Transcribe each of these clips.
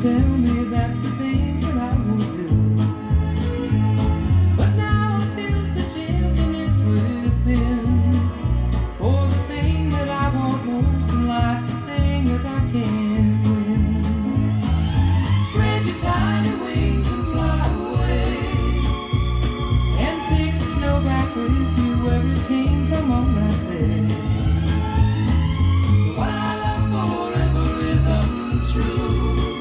tell me that's the thing that I would do. But now I feel such emptiness within. For the thing that I want most in life's the thing that I can't win. Spread your tiny wings and fly away, and take the snow back with you where it came from on that day. What I love forever is untrue.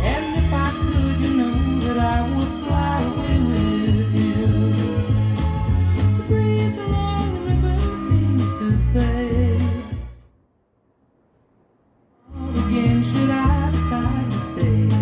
And if I could, you know that I would fly away with you. The breeze along the river seems to say, again should I decide to stay.